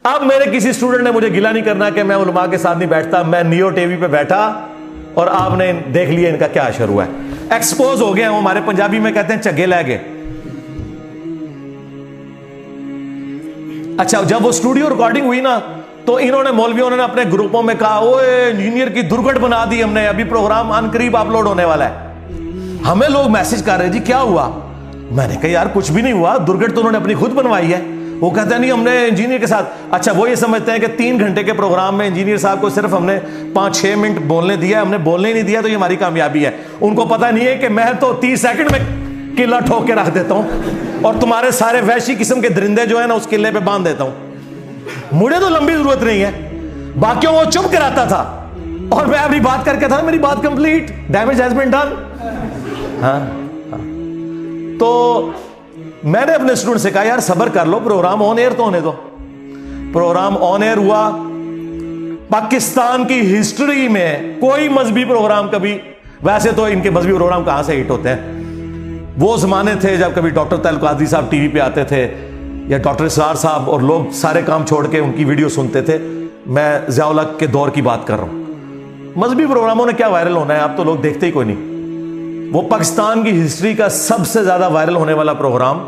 اب میرے کسی اسٹوڈنٹ نے مجھے گلا نہیں کرنا کہ میں علماء کے ساتھ نہیں بیٹھتا. میں نیو ٹی وی پہ بیٹھا اور آپ نے دیکھ لیا ان کا کیا اشر ہوا ہے. ایکسپوز ہو گیا. ہمارے پنجابی میں کہتے ہیں چگے لے گئے. اچھا جب وہ اسٹوڈیو ریکارڈنگ ہوئی نا تو انہوں نے مولویوں نے اپنے گروپوں میں کہا اوے انجینئر کی درگٹ بنا دی ہم نے, ابھی پروگرام ان قریب اپلوڈ ہونے والا ہے. ہمیں لوگ میسج کر رہے جی کیا ہوا. میں نے کہا یار کچھ بھی نہیں ہوا, درگٹ تو انہوں نے اپنی خود بنوائی ہے. وہ کہتے ہیں نہیں ہم نے انجینئر کے ساتھ. اچھا وہ یہ سمجھتے ہیں کہ 3 گھنٹے کے پروگرام میں انجینئر صاحب کو صرف ہم نے 5-6 منٹ بولنے دیا, ہم نے بولنے ہی نہیں دیا تو یہ ہماری کامیابی ہے. ان کو پتہ نہیں ہے کہ میں تو 30 سیکنڈ میں قلعہ ٹھوک کے رکھ دیتا ہوں اور تمہارے سارے وحشی قسم کے درندے جو ہیں نا اس قلعے پہ باندھ دیتا ہوں. مجھے تو لمبی ضرورت نہیں ہے, باقیوں کو چپ کراتا تھا اور میں اپنی بات کر کے تھا میری بات complete, damage has been done. ہاں تو میں نے اپنے اسٹوڈنٹ سے کہا یار صبر کر لو, پروگرام آن ایئر تو ہونے دو. پروگرام آن ایئر ہوا. پاکستان کی ہسٹری میں کوئی مذہبی پروگرام کبھی, ویسے تو ان کے مذہبی پروگرام کہاں سے ہٹ ہوتے ہیں, وہ زمانے تھے جب کبھی ڈاکٹر طاہر القادری صاحب ٹی وی پہ آتے تھے یا ڈاکٹر اسرار صاحب, اور لوگ سارے کام چھوڑ کے ان کی ویڈیو سنتے تھے. میں ضیاء الحق کے دور کی بات کر رہا ہوں. مذہبی پروگراموں نے کیا وائرل ہونا ہے, آپ تو لوگ دیکھتے ہی کوئی نہیں. وہ پاکستان کی ہسٹری کا سب سے زیادہ وائرل ہونے والا پروگرام,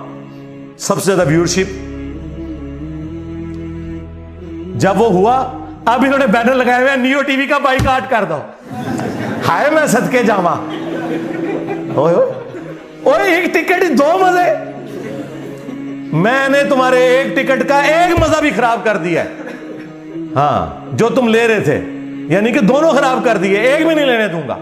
سب سے زیادہ ویورشپ, جب وہ ہوا اب انہوں نے بینر لگائے ہوئے نیو ٹی وی کا بائیکاٹ کر دو. ہائے میں صدقے جاواں, اوئے ایک ٹکٹ 2 مزے. میں نے تمہارے ایک ٹکٹ کا ایک مزہ بھی خراب کر دیا ہے. ہاں جو تم لے رہے تھے, یعنی کہ دونوں خراب کر دیے, ایک بھی نہیں لینے دوں گا.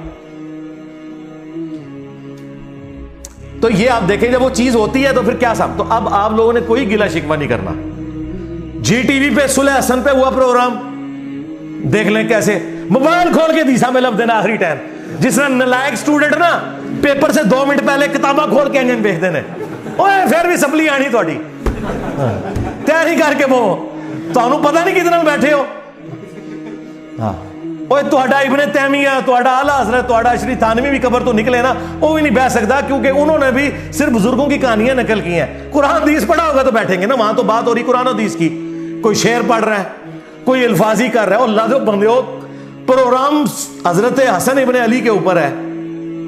تو یہ آپ دیکھیں جب وہ چیز ہوتی ہے تو پھر کیا صاحب. تو اب آپ لوگوں نے کوئی گلا شکوہ نہیں کرنا. جی ٹی وی پہ صلح حسن پہ ہوا پروگرام, دیکھ لیں کیسے موبائل کھول کے دیسا میں لفظ دینا آخری ٹائم, جس طرح نلائق سٹوڈنٹ نا پیپر سے 2 منٹ پہلے کتاباں کھول کے انجن بھیج دینے. اوے پھر بھی سپلی آنی تھوڑی تیاری کر کے, وہ تانوں پتہ نہیں کتنا بیٹھے ہو. ہاں اوے تہاڈا ابن تیمیہ, تہاڈا اعلی حضرت, تہاڈا اشری تھانوی بھی قبر تو نکلے نا, وہ بھی نہیں بیٹھ سکتا کیونکہ انہوں نے بھی صرف بزرگوں کی کہانیاں نقل کی ہیں. قرآن حدیث پڑھا ہوگا تو بیٹھیں گے نا, وہاں تو بات ہو رہی قرآن حدیث کی. کوئی شعر پڑھ رہا ہے, کوئی الفاظی کر رہا ہے, اور اللہ دے بندے ہو پروگرام حضرت حسن ابن علی کے اوپر ہے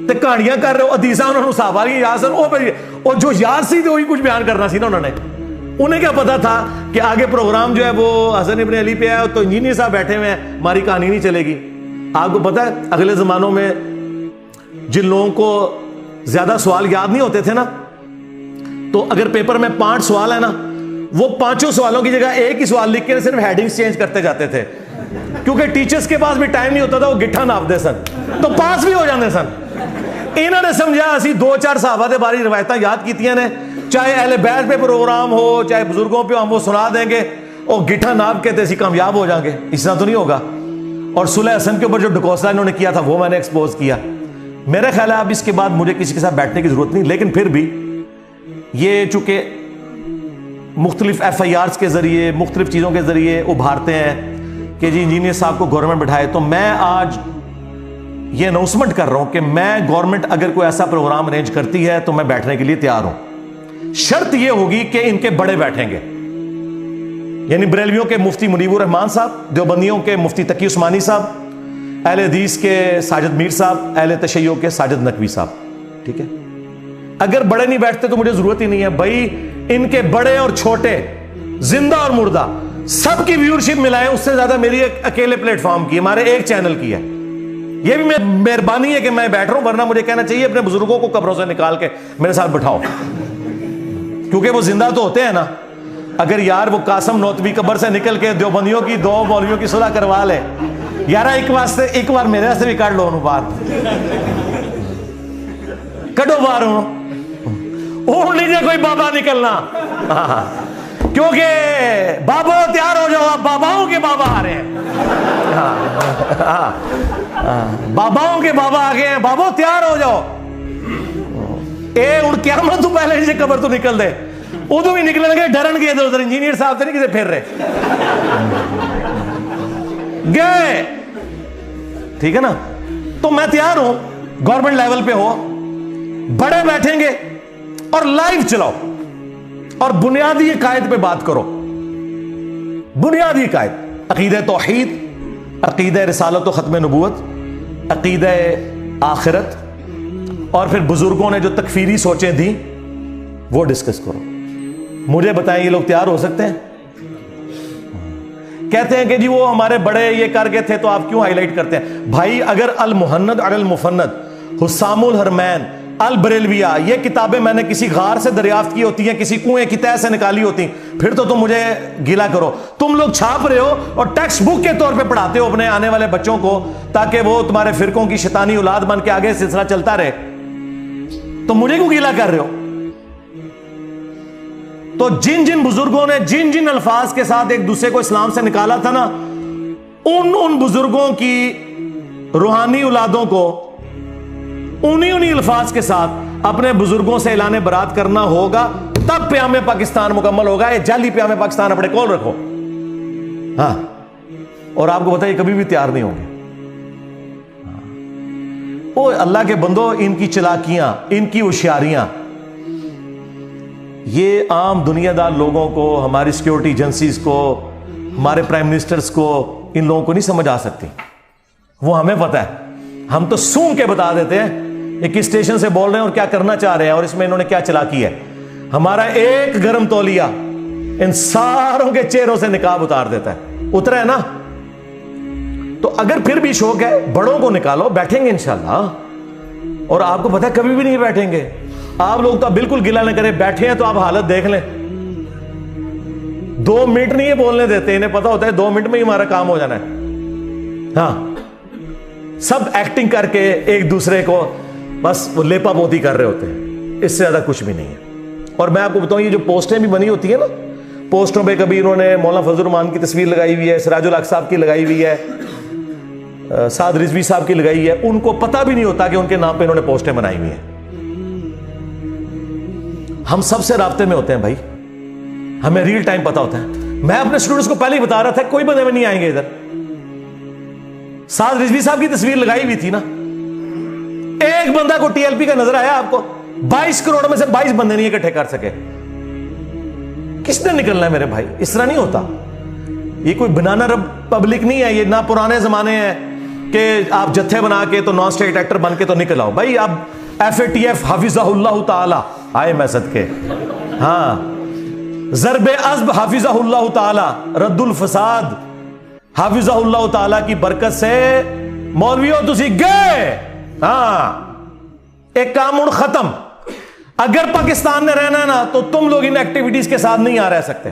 تے کہانیاں کر رہے ہو, حدیثاں انہوں نے صحابہ کی یاد سن, وہ جو یاد سی وہی کچھ بیان کرنا سی نا انہوں نے. انہیں کیا پتا تھا کہ آگے پروگرام جو ہے وہ حسن ابن علی پہ ہے تو انجینئر صاحب بیٹھے ہوئے ہیں, ہماری کہانی نہیں چلے گی. آپ کو پتا ہے اگلے زمانوں میں جن لوگوں کو زیادہ سوال یاد نہیں ہوتے تھے نا, تو اگر پیپر میں 5 سوال ہے نا, وہ 5 سوالوں کی جگہ ایک ہی سوال لکھ کے صرف ہیڈنگز چینج کرتے جاتے تھے, کیونکہ ٹیچرز کے پاس بھی ٹائم نہیں ہوتا تھا, وہ گٹھا ناپتے سن تو پاس بھی ہو جاتے سن. انہوں نے سمجھا اسی 2-4 صحابہ دے باری روایتاں یاد کیتیاں نے, چاہے اہل بیت پہ پروگرام ہو چاہے بزرگوں پہ, ہم وہ سنا دیں گے اور گٹھا ناپ کے اسی کامیاب ہو جائیں گے. اس طرح تو نہیں ہوگا. اور صلح حسن کے اوپر جو ڈکوسلا انہوں نے کیا تھا وہ میں نے ایکسپوز کیا. میرا خیال ہے اب اس کے بعد مجھے کسی کے ساتھ بیٹھنے کی ضرورت نہیں, لیکن پھر بھی یہ چونکہ مختلف ایف آئی آرز کے ذریعے مختلف چیزوں کے ذریعے ابھارتے ہیں کہ جی انجینئر صاحب کو گورنمنٹ بٹھائے, تو میں آج یہ اناؤنسمنٹ کر رہا ہوں کہ میں گورنمنٹ اگر کوئی ایسا پروگرام ارینج کرتی ہے تو میں بیٹھنے کے لیے تیار ہوں. شرط یہ ہوگی کہ ان کے بڑے بیٹھیں گے, یعنی بریلویوں کے مفتی منیب الرحمان صاحب, دیوبندیوں کے مفتی تقی عثمانی صاحب, اہل حدیث کے ساجد میر صاحب, اہل تشیع کے ساجد نقوی صاحب. ٹھیک ہے, اگر بڑے نہیں بیٹھتے تو مجھے ضرورت ہی نہیں ہے بھائی. ان کے بڑے اور چھوٹے, زندہ اور مردہ, سب کی ویورشپ ملائیں, اس سے زیادہ میری ایک اکیلے پلیٹ فارم کی, ہمارے ایک چینل کی ہے. یہ بھی مہربانی ہے کہ میں بیٹھ رہا ہوں, ورنہ مجھے کہنا چاہیے اپنے بزرگوں کو قبروں سے نکال کے میرے ساتھ بٹھاؤ, کیونکہ وہ زندہ تو ہوتے ہیں نا. اگر یار وہ قاسم نوتوی قبر سے نکل کے دیوبندیوں کی 2 مولویوں کی صلح کروا لے, یار ایک بار میرے سے بھی کر لو انہوں بات, کڈو بار ہوں لیجیے کوئی بابا نکلنا, کیونکہ بابو تیار ہو جاؤ, آپ باباؤں کے بابا آ رہے ہیں, باباؤں کے بابا آ گئے ہیں, بابو تیار ہو جاؤ. ہوں قیامت تو پہلے سے قبر تو نکل دے, ادو بھی نکلیں گے ڈرن گے ادھر ادھر, انجینئر صاحب سے نہیں کسی پھر رہے گئے. ٹھیک ہے نا, تو میں تیار ہوں, گورنمنٹ لیول پہ ہو, بڑے بیٹھیں گے اور لائیو چلاؤ اور بنیادی قائد پہ بات کرو. بنیادی عقائد، عقیدہ توحید، عقیدہ رسالت و ختم نبوت، عقیدہ آخرت، اور پھر بزرگوں نے جو تکفیری سوچیں تھیں وہ ڈسکس کرو. مجھے بتائیں یہ لوگ تیار ہو سکتے ہیں؟ کہتے ہیں کہ جی وہ ہمارے بڑے یہ کر گئے تھے تو آپ کیوں ہائی لائٹ کرتے ہیں؟ بھائی اگر المہند علی المفند، حسام الحرمین، البریلویہ یہ کتابیں میں نے کسی غار سے دریافت کی ہوتی ہیں، کسی کنویں کی تہ سے نکالی ہوتی، پھر تو تم مجھے گیلا کرو. تم لوگ چھاپ رہے ہو اور ٹیکسٹ بک کے طور پہ پڑھاتے ہو اپنے آنے والے بچوں کو تاکہ وہ تمہارے فرقوں کی شیطانی اولاد بن کے آگے سلسلہ چلتا رہے. تو مجھے کیوں گیلا کر رہے ہو؟ تو جن جن بزرگوں نے جن جن الفاظ کے ساتھ ایک دوسرے کو اسلام سے نکالا تھا نا، ان بزرگوں کی روحانی اولادوں کو انہی الفاظ کے ساتھ اپنے بزرگوں سے اعلان برات کرنا ہوگا، تب پیام پاکستان مکمل ہوگا. یہ جعلی پیام پاکستان اپنے کول رکھو. ہاں، اور آپ کو بتائیے کبھی بھی تیار نہیں ہوں گے. او اللہ کے بندو، ان کی چلاکیاں، ان کی ہوشیاریاں یہ عام دنیا دار لوگوں کو، ہماری سیکیورٹی ایجنسیز کو، ہمارے پرائم منسٹرز کو، ان لوگوں کو نہیں سمجھ آ سکتی. وہ ہمیں پتہ ہے، ہم تو سونگ کے بتا دیتے ہیں یہ کس اسٹیشن سے بول رہے ہیں اور کیا کرنا چاہ رہے ہیں اور اس میں انہوں نے کیا چلاکی ہے. ہمارا ایک گرم تولیہ ان ساروں کے چہروں سے نقاب اتار دیتا ہے. اترا ہے نا؟ تو اگر پھر بھی شوق ہے، بڑوں کو نکالو، بیٹھیں گے انشاءاللہ. اور آپ کو پتہ ہے کبھی بھی نہیں بیٹھیں گے. آپ لوگ تو بالکل گلا نہ کریں، بیٹھے ہیں تو آپ حالت دیکھ لیں. 2 منٹ نہیں یہ بولنے دیتے، انہیں پتا ہوتا ہے 2 منٹ میں ہی ہمارا کام ہو جانا ہے. ہاں، سب ایکٹنگ کر کے ایک دوسرے کو بس وہ لیپا پوتی کر رہے ہوتے ہیں، اس سے زیادہ کچھ بھی نہیں ہے. اور میں آپ کو بتاؤں، یہ جو پوسٹیں بھی بنی ہوتی ہیں نا، پوسٹوں پہ کبھی انہوں نے مولانا فضل الرحمان کی تصویر لگائی ہوئی ہے، سراج الحق صاحب کی لگائی ہوئی ہے، سعد رضوی صاحب کی لگائی ہے. ان کو پتہ بھی نہیں ہوتا کہ ان کے نام پہ انہوں نے پوسٹیں بنائی ہوئی ہیں. ہم سب سے رابطے میں ہوتے ہیں بھائی، ہمیں ریل ٹائم پتا ہوتا ہے. میں اپنے اسٹوڈنٹس کو پہلے ہی بتا رہا تھا کوئی بندے میں نہیں آئیں گے ادھر. سعد رضوی صاحب کی تصویر لگائی ہوئی تھی نا، ایک بندہ کو ٹی ایل پی کا نظر آیا آپ کو؟ 22 کروڑ میں سے 22 بندے نہیں اکٹھے کر سکے. کس نے نکلنا ہے میرے بھائی؟ اس طرح نہیں ہوتا. یہ کوئی بنانا پبلک نہیں ہے. یہ نہ پرانے زمانے ہیں کہ آپ جتھے بنا کے تو نان اسٹیٹ ایکٹر بن کے تو نکل آؤ. بھائی اب FATF حافظہ اللہ تعالی آئے میں صدقے. ہاں، ضرب عزب حافظہ اللہ تعالی، رد الفساد حافظہ اللہ تعالی کی برکت سے مولویوں تسی گئے. ہاں، ایک کام اور ختم. اگر پاکستان نے رہنا ہے نا تو تم لوگ ان ایکٹیویٹیز کے ساتھ نہیں رہ سکتے.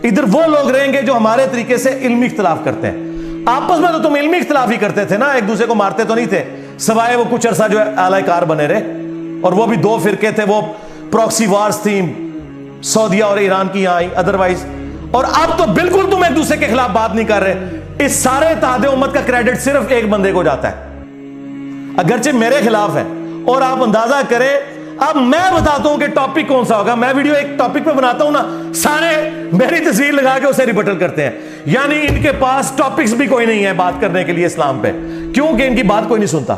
ادھر وہ لوگ رہیں گے جو ہمارے طریقے سے علمی اختلاف کرتے ہیں. آپس میں تو تم علمی اختلاف ہی کرتے تھے نا، ایک دوسرے کو مارتے تو نہیں تھے، سوائے وہ کچھ عرصہ جو ہے اعلی کار بنے رہے. اور وہ بھی 2 فرقے تھے، وہ پروکسی وارز تھیں، سعودیہ اور ایران کی یہاں آئی، ادروائز. اور اب تو بالکل تم ایک دوسرے کے خلاف بات نہیں کر رہے. اس سارے اتحاد امت کا کریڈٹ صرف ایک بندے کو جاتا ہے، اگرچہ میرے خلاف ہے. اور آپ اندازہ کریں، اب میں بتاتا ہوں کہ ٹاپک کون سا ہوگا. میں ویڈیو ایک ٹاپک پہ بناتا ہوں نا، سارے میری تصویر لگا کے اسے ریبٹل کرتے ہیں. یعنی ان کے پاس ٹاپکس بھی کوئی نہیں ہے بات کرنے کے لیے اسلام پہ، کیونکہ ان کی بات کوئی نہیں سنتا.